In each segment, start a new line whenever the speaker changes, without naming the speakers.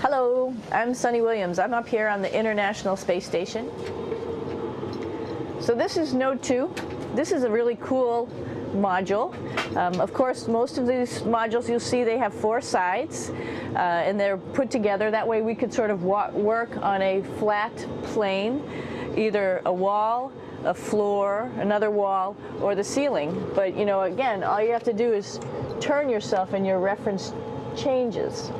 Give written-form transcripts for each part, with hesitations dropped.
Hello, I'm Sunny Williams. I'm up here on the International Space Station. So this is Node 2. This is a really cool module. Of course, most of these modules you'll see they have 4 sides and they're put together. That way we could sort of work on a flat plane, either a wall, a floor, another wall, or the ceiling. But you know, again, all you have to do is turn yourself and your reference changes.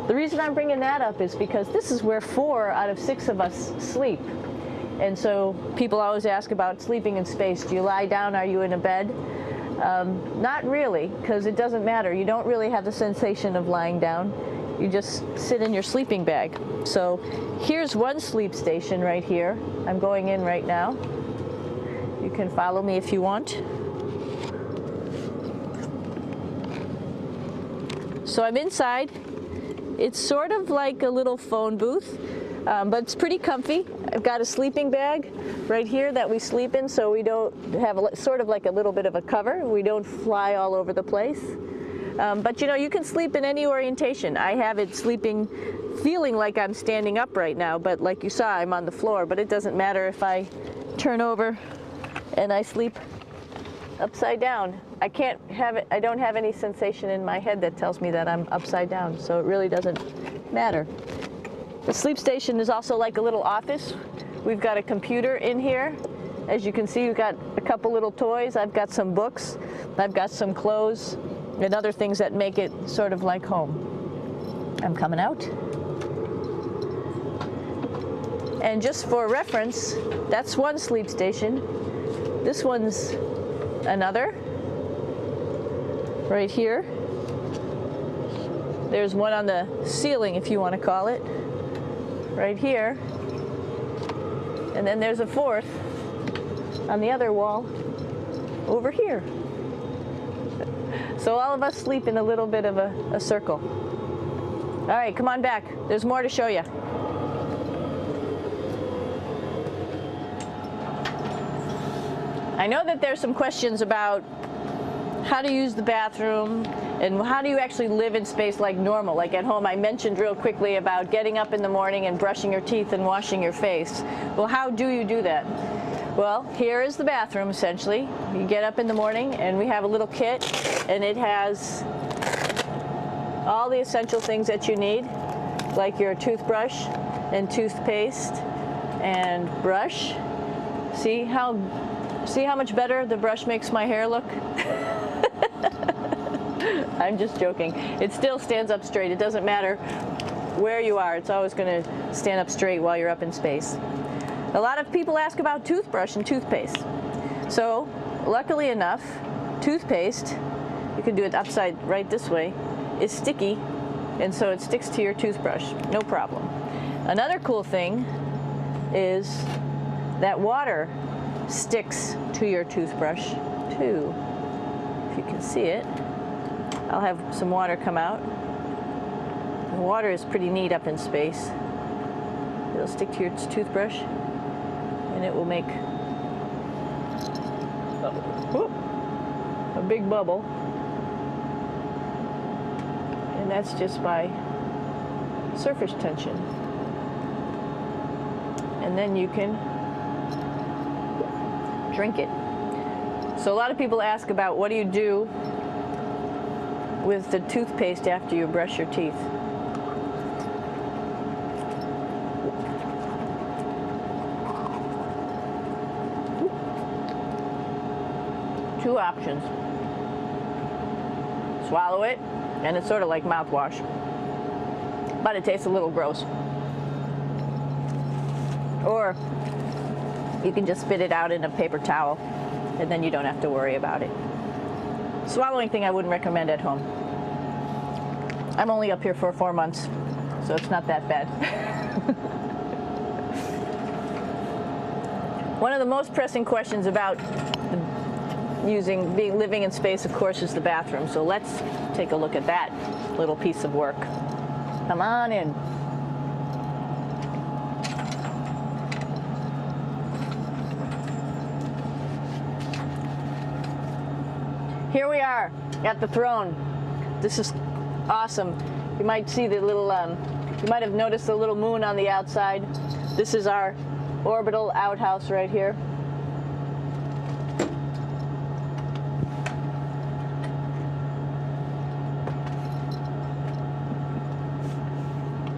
The reason I'm bringing that up is because this is where 4 out of 6 of us sleep. And so people always ask about sleeping in space. Do you lie down? Are you in a bed? Not really, because it doesn't matter. You don't really have the sensation of lying down. You just sit in your sleeping bag. So here's one sleep station right here. I'm going in right now. You can follow me if you want. So I'm inside. It's sort of like a little phone booth, but it's pretty comfy. I've got a sleeping bag right here that we sleep in, so we don't have sort of like a little bit of a cover. We don't fly all over the place. But you know, you can sleep in any orientation. I have it sleeping, feeling like I'm standing up right now, but like you saw, I'm on the floor. But it doesn't matter if I turn over and I sleep upside down. I can't have it, I don't have any sensation in my head that tells me that I'm upside down, so it really doesn't matter. The sleep station is also like a little office. We've got a computer in here. As you can see, we've got a couple little toys. I've got some books. I've got some clothes and other things that make it sort of like home. I'm coming out. And just for reference, that's one sleep station. This one's another. Right here. There's one on the ceiling, if you want to call it. Right here. And then there's a 4th on the other wall over here. So all of us sleep in a little bit of a circle. All right, come on back. There's more to show you. I know that there's some questions about how to use the bathroom and how do you actually live in space like normal, like at home. I mentioned real quickly about getting up in the morning and brushing your teeth and washing your face. Well, how do you do that? Well, here is the bathroom essentially. You get up in the morning and we have a little kit and it has all the essential things that you need, like your toothbrush and toothpaste and brush. See how much better the brush makes my hair look? I'm just joking. It still stands up straight. It doesn't matter where you are. It's always going to stand up straight while you're up in space. A lot of people ask about toothbrush and toothpaste. So, luckily enough, toothpaste, you can do it upside right this way, is sticky, and so it sticks to your toothbrush. No problem. Another cool thing is that water sticks to your toothbrush too. If you can see it, I'll have some water come out. The water is pretty neat up in space. It'll stick to your toothbrush and it will make a big bubble, and that's just by surface tension. And then you can drink it. So a lot of people ask about what do you do with the toothpaste after you brush your teeth. Two options. Swallow it, and it's sort of like mouthwash, but it tastes a little gross. Or you can just spit it out in a paper towel, and then you don't have to worry about it. Swallowing thing I wouldn't recommend at home. I'm only up here for 4 months, so it's not that bad. One of the most pressing questions about living in space, of course, is the bathroom. So let's take a look at that little piece of work. Come on in. Here we are at the throne. This is awesome. You might see the little You might have noticed the little moon on the outside. This is our orbital outhouse right here.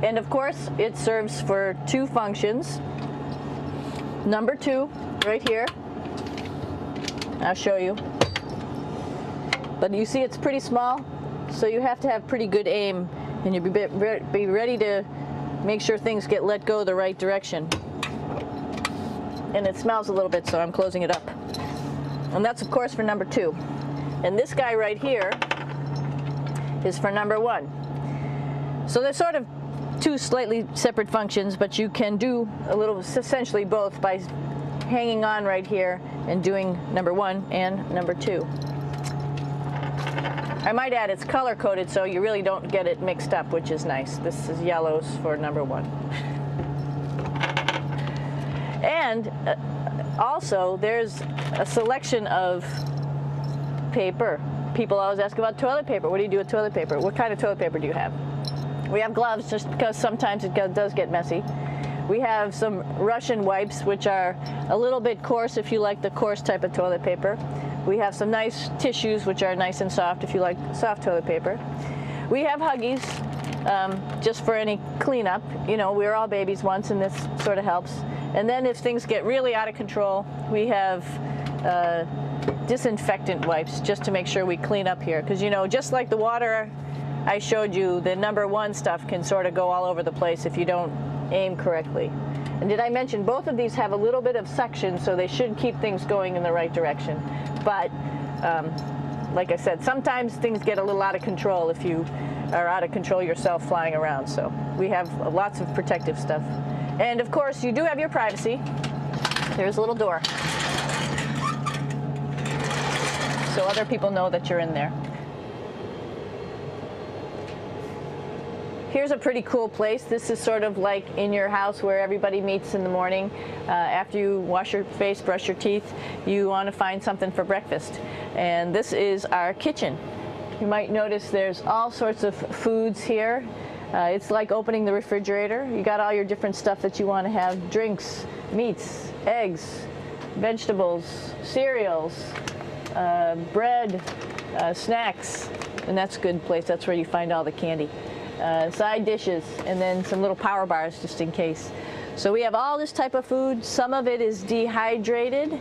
And of course, it serves for two functions. Number two, right here. I'll show you. But you see it's pretty small, so you have to have pretty good aim, and you'll be ready to make sure things get let go the right direction. And it smells a little bit, so I'm closing it up. And that's of course for number two. And this guy right here is for number one. So they're sort of two slightly separate functions, but you can do a little, essentially both, by hanging on right here and doing number one and number two. I might add it's color coded, so you really don't get it mixed up, which is nice. This is yellows for number one. And also there's a selection of paper. People always ask about toilet paper. What do you do with toilet paper? What kind of toilet paper do you have? We have gloves, just because sometimes it does get messy. We have some Russian wipes, which are a little bit coarse if you like the coarse type of toilet paper. We have some nice tissues, which are nice and soft if you like soft toilet paper. We have Huggies, just for any cleanup. You know, we were all babies once, and this sort of helps. And then if things get really out of control, we have disinfectant wipes, just to make sure we clean up here. Because, you know, just like the water I showed you, the number one stuff can sort of go all over the place if you don't aim correctly. And did I mention both of these have a little bit of suction, so they should keep things going in the right direction. But like I said, sometimes things get a little out of control if you are out of control yourself flying around. So we have lots of protective stuff. And of course, you do have your privacy. There's a little door, so other people know that you're in there. Here's a pretty cool place. This is sort of like in your house where everybody meets in the morning. After you wash your face, brush your teeth, you want to find something for breakfast. And this is our kitchen. You might notice there's all sorts of foods here. It's like opening the refrigerator. You got all your different stuff that you want to have: drinks, meats, eggs, vegetables, cereals, bread, snacks. And that's a good place. That's where you find all the candy. Side dishes, and then some little power bars just in case. So we have all this type of food. Some of it is dehydrated,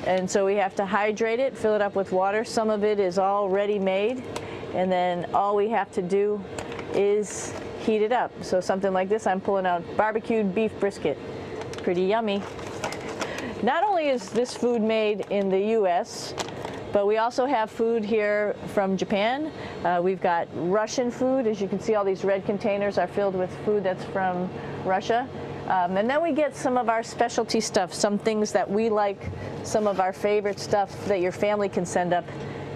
and so we have to hydrate it, fill it up with water. Some of it is already made, and then all we have to do is heat it up. So something like this, I'm pulling out barbecued beef brisket. Pretty yummy. Not only is this food made in the US, but we also have food here from Japan. We've got Russian food. As you can see, all these red containers are filled with food that's from Russia. And then we get some of our specialty stuff, some things that we like, some of our favorite stuff that your family can send up.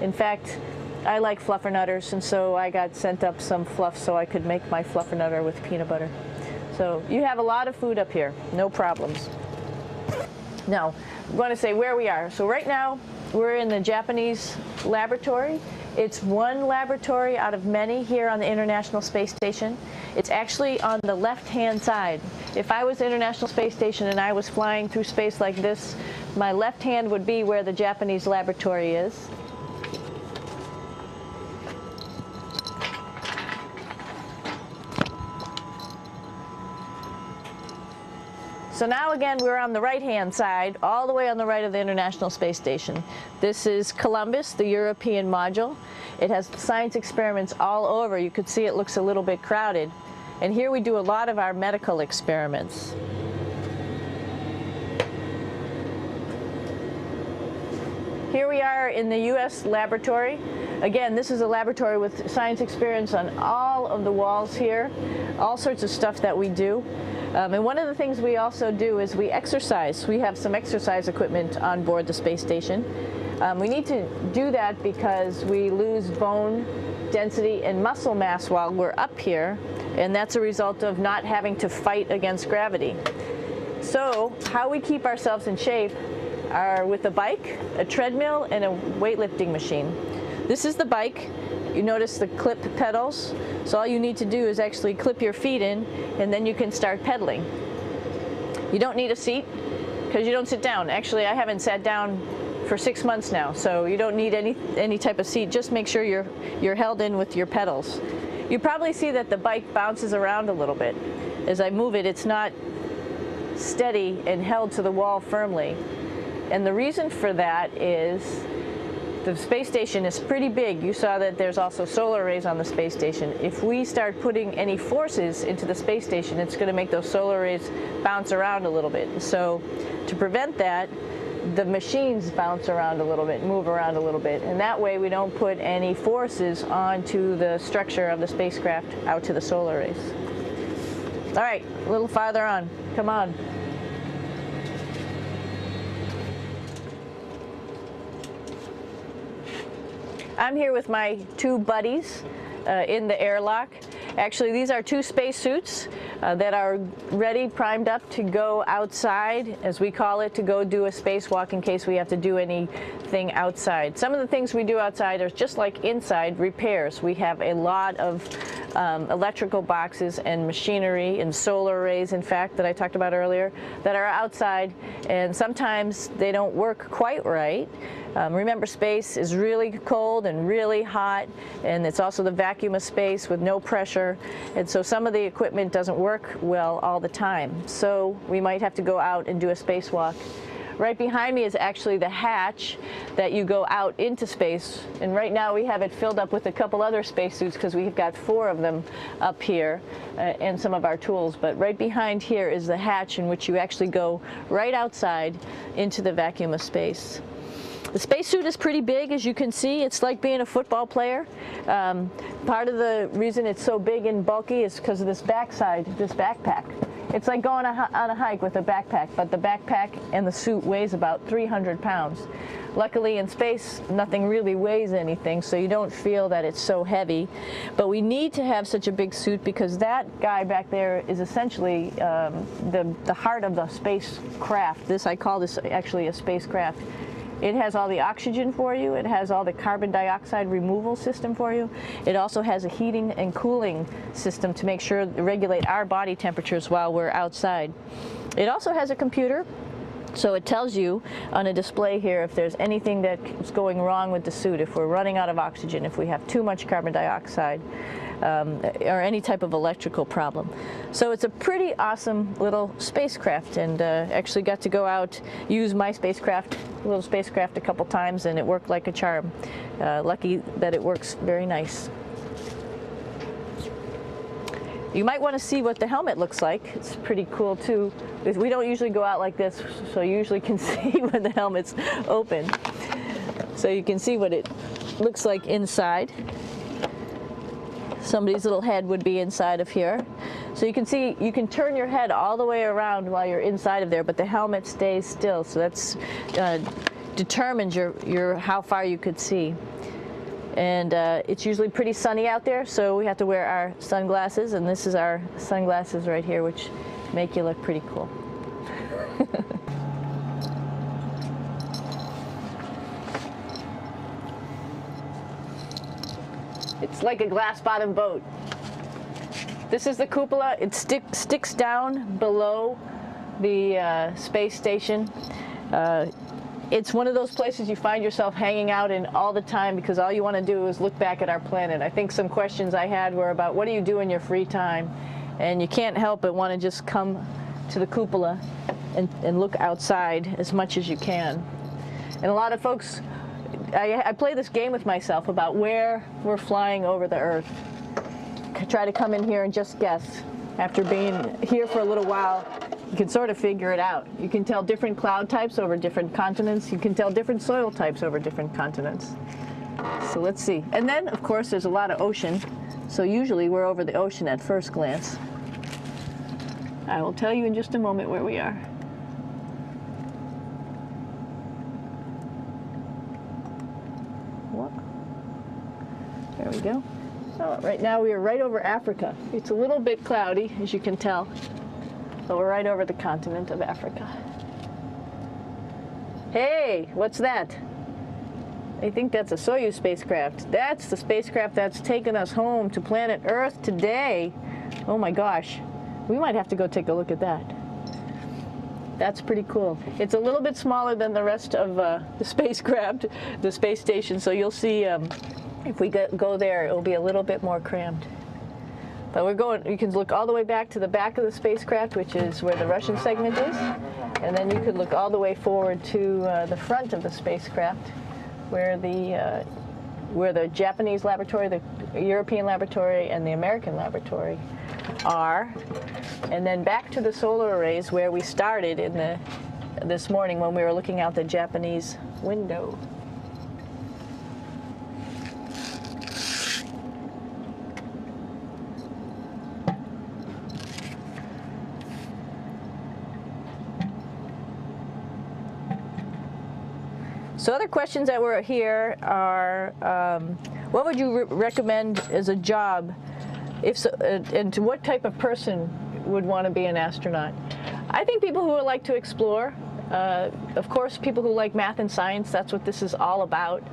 In fact, I like fluffernutters, and so I got sent up some fluff so I could make my fluffernutter with peanut butter. So you have a lot of food up here, no problems. Now, I'm going to say where we are. So right now, we're in the Japanese laboratory. It's one laboratory out of many here on the International Space Station. It's actually on the left-hand side. If I was International Space Station and I was flying through space like this, my left hand would be where the Japanese laboratory is. So now again, we're on the right-hand side, all the way on the right of the International Space Station. This is Columbus, the European module. It has science experiments all over. You could see it looks a little bit crowded. And here we do a lot of our medical experiments. Here we are in the US laboratory. Again, this is a laboratory with science experiments on all of the walls here, all sorts of stuff that we do. And one of the things we also do is we exercise. We have some exercise equipment on board the space station. We need to do that because we lose bone density and muscle mass while we're up here, and that's a result of not having to fight against gravity. So how we keep ourselves in shape are with a bike, a treadmill, and a weightlifting machine. This is the bike, You notice the clip pedals. So all you need to do is actually clip your feet in, and then you can start pedaling. You don't need a seat because you don't sit down. Actually, I haven't sat down for 6 months now, so you don't need any type of seat. Just make sure you're held in with your pedals. You probably see that the bike bounces around a little bit. As I move it, it's not steady and held to the wall firmly. And the reason for that is the space station is pretty big. You saw that there's also solar arrays on the space station. If we start putting any forces into the space station, it's going to make those solar arrays bounce around a little bit. So to prevent that, the machines bounce around a little bit, move around a little bit, and that way we don't put any forces onto the structure of the spacecraft out to the solar arrays. All right, a little farther on. Come on. I'm here with my two buddies in the airlock. Actually, these are two spacesuits that are ready, primed up to go outside, as we call it, to go do a spacewalk in case we have to do anything outside. Some of the things we do outside are just like inside, repairs. We have a lot of electrical boxes and machinery and solar arrays, in fact, that I talked about earlier, that are outside, and sometimes they don't work quite right. Remember, space is really cold and really hot, and it's also the vacuum of space with no pressure, and so some of the equipment doesn't work well all the time. So we might have to go out and do a spacewalk. Right behind me is actually the hatch that you go out into space, and right now we have it filled up with a couple other spacesuits because we've got 4 of them up here and some of our tools. But right behind here is the hatch in which you actually go right outside into the vacuum of space. The spacesuit is pretty big, as you can see. It's like being a football player. Part of the reason it's so big and bulky is because of this backside, this backpack. It's like going on a hike with a backpack, but the backpack and the suit weighs about 300 pounds. Luckily in space, nothing really weighs anything, so you don't feel that it's so heavy. But we need to have such a big suit because that guy back there is essentially the heart of the spacecraft. I call this actually a spacecraft. It has all the oxygen for you. It has all the carbon dioxide removal system for you. It also has a heating and cooling system to make sure to regulate our body temperatures while we're outside. It also has a computer, so it tells you on a display here if there's anything that's going wrong with the suit, if we're running out of oxygen, if we have too much carbon dioxide, or any type of electrical problem. So it's a pretty awesome little spacecraft, and actually got to go out, use my little spacecraft a couple times, and it worked like a charm. Lucky that it works very nice. You might want to see what the helmet looks like. It's pretty cool too. We don't usually go out like this, so you usually can see when the helmet's open. So you can see what it looks like inside. Somebody's little head would be inside of here. So you can see, you can turn your head all the way around while you're inside of there, but the helmet stays still. So that's determines how far you could see. And it's usually pretty sunny out there, so we have to wear our sunglasses, and this is our sunglasses right here, which make you look pretty cool. It's like a glass-bottom boat. This is the cupola. It sticks down below the space station. It's one of those places you find yourself hanging out in all the time because all you want to do is look back at our planet. I think some questions I had were about what do you do in your free time? And you can't help but want to just come to the cupola and look outside as much as you can. And a lot of folks, I play this game with myself about where we're flying over the Earth. Try to come in here and just guess. After being here for a little while, you can sort of figure it out. You can tell different cloud types over different continents. You can tell different soil types over different continents. So let's see. And then, of course, there's a lot of ocean. So usually we're over the ocean at first glance. I will tell you in just a moment where we are. There we go. Oh, right now we are right over Africa. It's a little bit cloudy, as you can tell, but we're right over the continent of Africa. Hey, what's that? I think that's a Soyuz spacecraft. That's the spacecraft that's taken us home to planet Earth today. Oh my gosh. We might have to go take a look at that. That's pretty cool. It's a little bit smaller than the rest of the spacecraft, the space station, so you'll see if we go there, it'll be a little bit more crammed. But we're going, you can look all the way back to the back of the spacecraft, which is where the Russian segment is, and then you could look all the way forward to the front of the spacecraft, where the Japanese laboratory, the European laboratory, and the American laboratory are, and then back to the solar arrays where we started this morning when we were looking out the Japanese window. So other questions that were here are, what would you recommend as a job, if so, and to what type of person would want to be an astronaut? I think people who would like to explore, of course people who like math and science, that's what this is all about.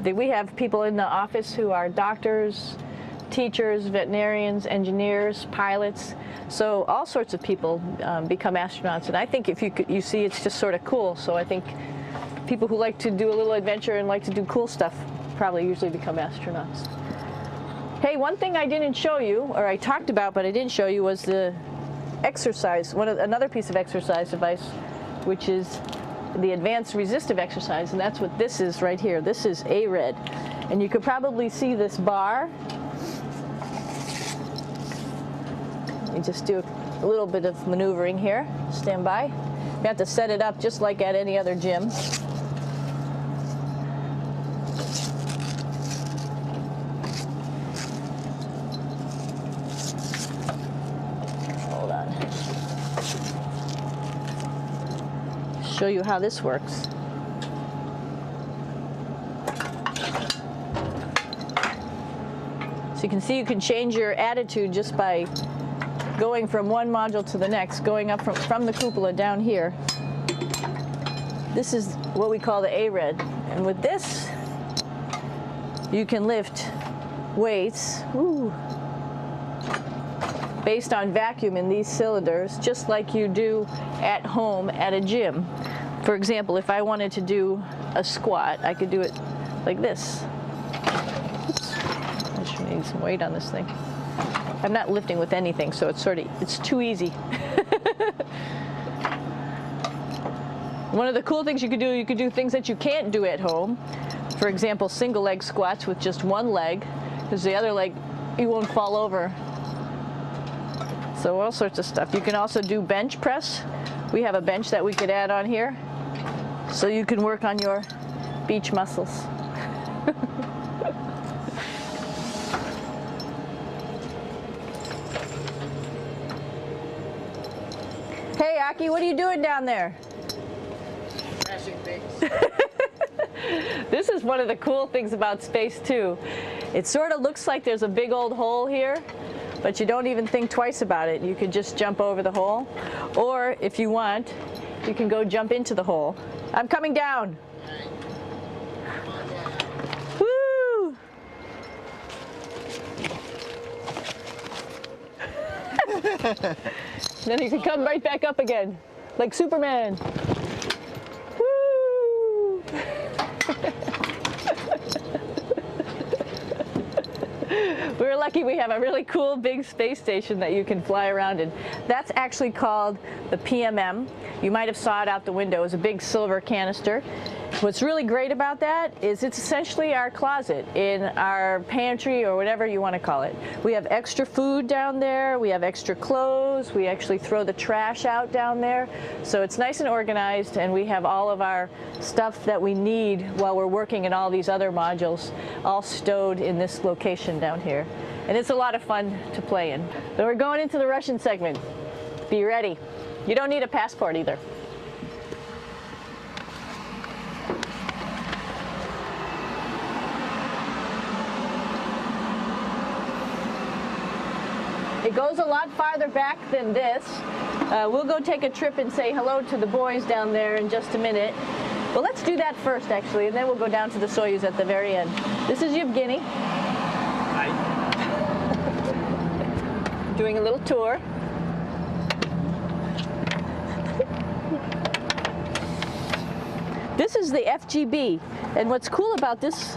We have people in the office who are doctors, teachers, veterinarians, engineers, pilots, so all sorts of people become astronauts, and I think if you see it's just sort of cool, so I think people who like to do a little adventure and like to do cool stuff probably usually become astronauts. Hey, one thing I didn't show you, or I talked about but I didn't show you, was the exercise, another piece of exercise device, which is the advanced resistive exercise, and that's what this is right here. This is ARED, and you could probably see this bar. Let me just do a little bit of maneuvering here. Stand by. You have to set it up just like at any other gym. Hold on. Show you how this works. So you can see you can change your attitude just by going from one module to the next, going up from the cupola down here. This is what we call the ARED. And with this, you can lift weights based on vacuum in these cylinders, just like you do at home at a gym. For example, if I wanted to do a squat, I could do it like this. Oops. I should need some weight on this thing. I'm not lifting with anything, so it's too easy. One of the cool things you could do things that you can't do at home. For example, single leg squats with just one leg, because the other leg, you won't fall over. So all sorts of stuff. You can also do bench press. We have a bench that we could add on here, so you can work on your beach muscles. Hey, Aki, what are you doing down there?
Crashing things.
This is one of the cool things about space, too. It sort of looks like there's a big old hole here, but you don't even think twice about it. You can just jump over the hole. Or, if you want, you can go jump into the hole. I'm coming down. Woo! Then you can come right back up again, like Superman. Woo! We're lucky we have a really cool big space station that you can fly around in. That's actually called the PMM. You might have saw it out the window. It's a big silver canister. What's really great about that is it's essentially our closet in our pantry, or whatever you want to call it. We have extra food down there, we have extra clothes, we actually throw the trash out down there. So it's nice and organized, and we have all of our stuff that we need while we're working in all these other modules all stowed in this location down here. And it's a lot of fun to play in. So we're going into the Russian segment. Be ready. You don't need a passport either. It goes a lot farther back than this. We'll go take a trip and say hello to the boys down there in just a minute. Well, let's do that first, actually, and then we'll go down to the Soyuz at the very end. This is Yevgeny.
Hi.
Doing a little tour. This is the FGB, and what's cool about this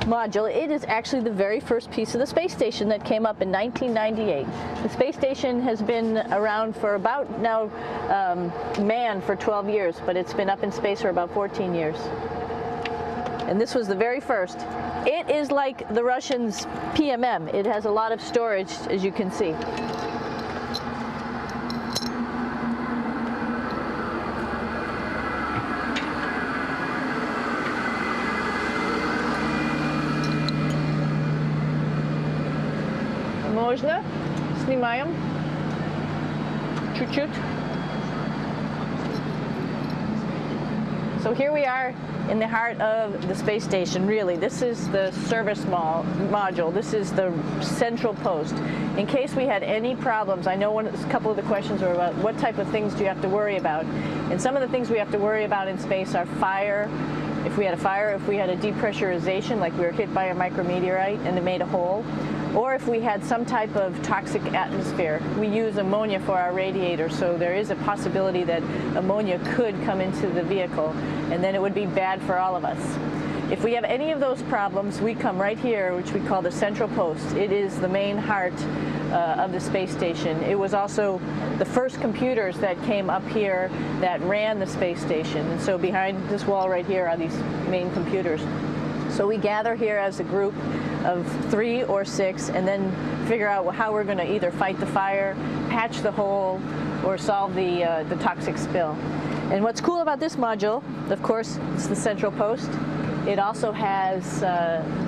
module, it is actually the very first piece of the space station that came up in 1998. The space station has been around for about now manned for 12 years, but it's been up in space for about 14 years. And this was the very first. It is like the Russians' PMM. It has a lot of storage, as you can see. Можно? Снимаем. Чуть-чуть. So here we are in the heart of the space station, really. This is the service module. This is the central post. In case we had any problems, I know a couple of the questions were about what type of things do you have to worry about. And some of the things we have to worry about in space are fire. If we had a fire, if we had a depressurization, like we were hit by a micrometeorite and it made a hole, or if we had some type of toxic atmosphere. We use ammonia for our radiator, so there is a possibility that ammonia could come into the vehicle, and then it would be bad for all of us. If we have any of those problems, we come right here, which we call the central post. It is the main heart of the space station. It was also the first computers that came up here that ran the space station. And so behind this wall right here are these main computers. So we gather here as a group of 3 or 6 and then figure out how we're going to either fight the fire, patch the hole, or solve the toxic spill. And what's cool about this module, of course, it's the central post. It also has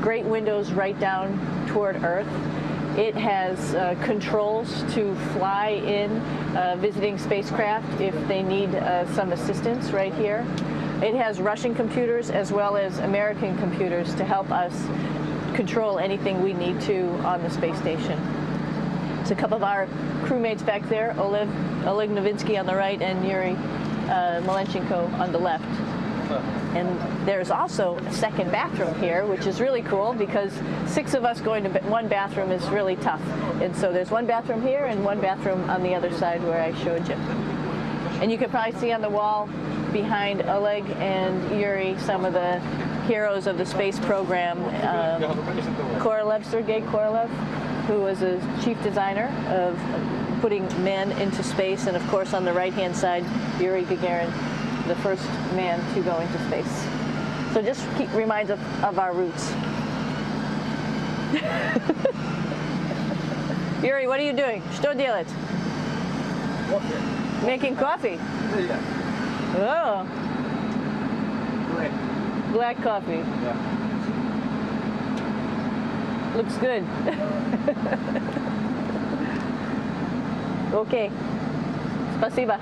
great windows right down toward Earth. It has controls to fly in visiting spacecraft if they need some assistance right here. It has Russian computers as well as American computers to help us control anything we need to on the space station. It's a couple of our crewmates back there, Oleg Novinsky on the right and Yuri Malenchenko on the left. And there's also a second bathroom here, which is really cool because 6 of us going to one bathroom is really tough. And so there's one bathroom here and one bathroom on the other side where I showed you. And you can probably see on the wall behind Oleg and Yuri some of the heroes of the space program. Sergei Korolev, who was a chief designer of putting men into space, and of course on the right-hand side, Yuri Gagarin, the first man to go into space. So just reminds us of our roots. Yuri, what are you doing? Что делать? Making coffee. Oh. Black coffee.
Yeah.
Looks good. Okay. Спасибо.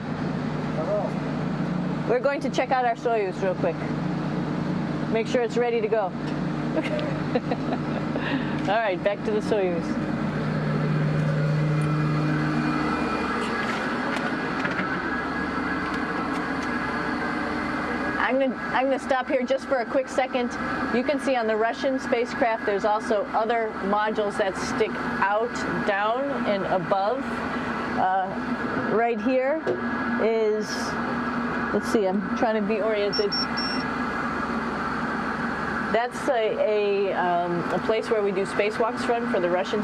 We're going to check out our Soyuz real quick. Make sure it's ready to go. All right, back to the Soyuz. I'm going to stop here just for a quick second. You can see on the Russian spacecraft there's also other modules that stick out, down, and above. Right here is, let's see, I'm trying to be oriented. That's a place where we do spacewalks from for the Russian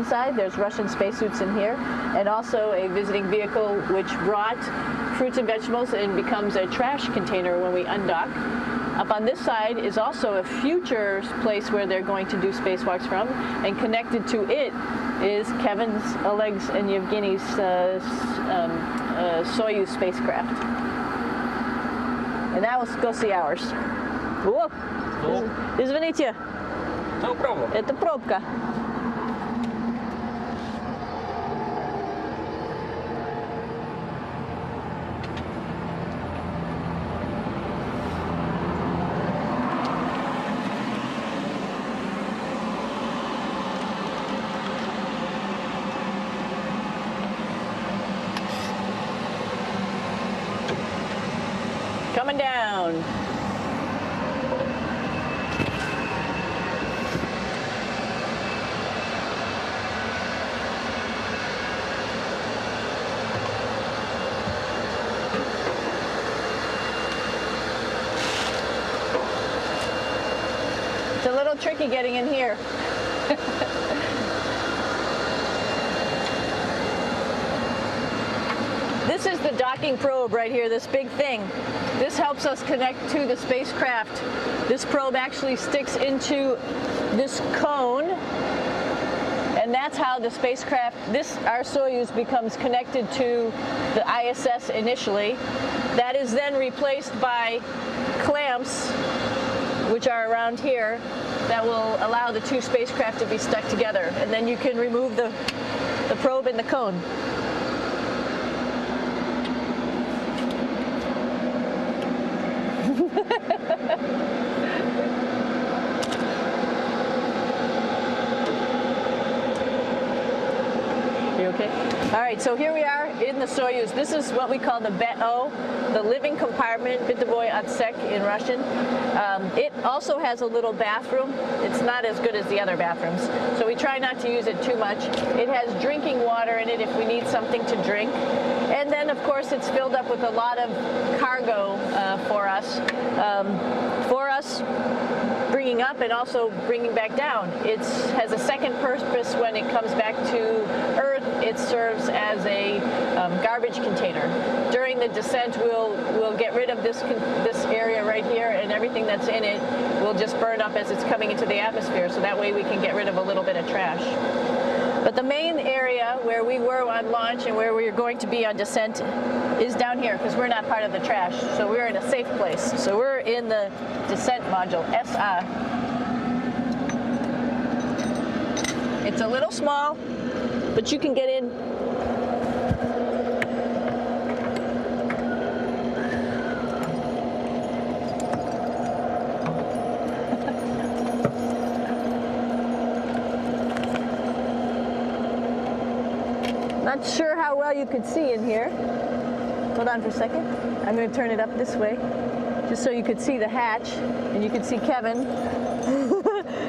side. There's Russian spacesuits in here, and also a visiting vehicle which brought fruits and vegetables and becomes a trash container when we undock. Up on this side is also a future place where they're going to do spacewalks from, and connected to it is Kevin's, Oleg's, and Yevgeny's Soyuz spacecraft. And now let's go see ours. Whoa! Извините.
No problem.
Это пробка. Coming down. cone. It's a little tricky getting in here. This is the docking probe right here, this big thing. This helps us connect to the spacecraft. This probe actually sticks into this cone, and that's how the spacecraft, our Soyuz, becomes connected to the ISS initially. That is then replaced by clamps, which are around here, that will allow the two spacecraft to be stuck together. And then you can remove the probe and the cone. You okay? All right, so here we are in the Soyuz. This is what we call the Badal, the living compartment, Bitovoy Otsek in Russian. It also has a little bathroom. It's not as good as the other bathrooms, so we try not to use it too much. It has drinking water in it if we need something to drink. And then, of course, it's filled up with a lot of cargo for us. Bringing up and also bringing back down. It has a second purpose when it comes back to Earth. It serves as a garbage container. During the descent, we'll get rid of this area right here, and everything that's in it will just burn up as it's coming into the atmosphere, so that way we can get rid of a little bit of trash. But the main area where we were on launch and where we're going to be on descent is down here, because we're not part of the trash. So we're in a safe place. So we're in the descent module, SA. It's a little small, but you can get in. Not sure how well you could see in here. Hold on for a second. I'm going to turn it up this way, just so you could see the hatch and you could see Kevin.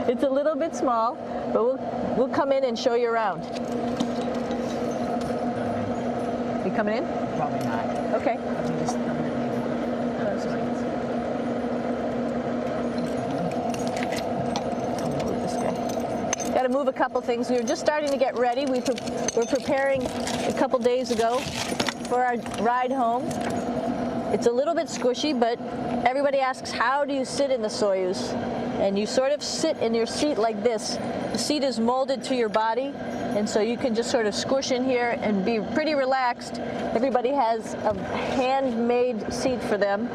It's a little bit small, but we'll come in and show you around. You coming in?
Probably not.
Okay. Got to move a couple things. We were just starting to get ready. We're preparing a couple days ago for our ride home. It's a little bit squishy, but everybody asks, how do you sit in the Soyuz? And you sort of sit in your seat like this. The seat is molded to your body, and so you can just sort of squish in here and be pretty relaxed. Everybody has a handmade seat for them.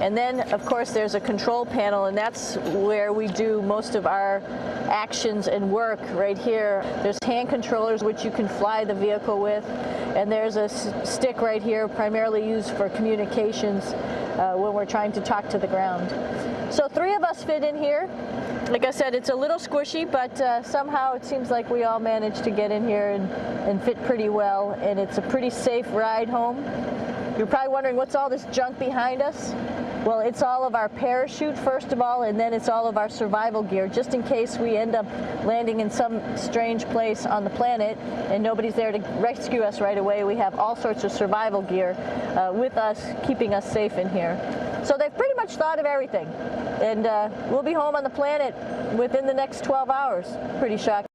And then, of course, there's a control panel, and that's where we do most of our actions and work right here. There's hand controllers which you can fly the vehicle with, and there's a stick right here primarily used for communications when we're trying to talk to the ground. So 3 of us fit in here. Like I said, it's a little squishy, but somehow it seems like we all managed to get in here and fit pretty well, and it's a pretty safe ride home. You're probably wondering, what's all this junk behind us? Well, it's all of our parachute, first of all, and then it's all of our survival gear, just in case we end up landing in some strange place on the planet and nobody's there to rescue us right away. We have all sorts of survival gear with us, keeping us safe in here. So they've pretty much thought of everything. And we'll be home on the planet within the next 12 hours. Pretty shocking.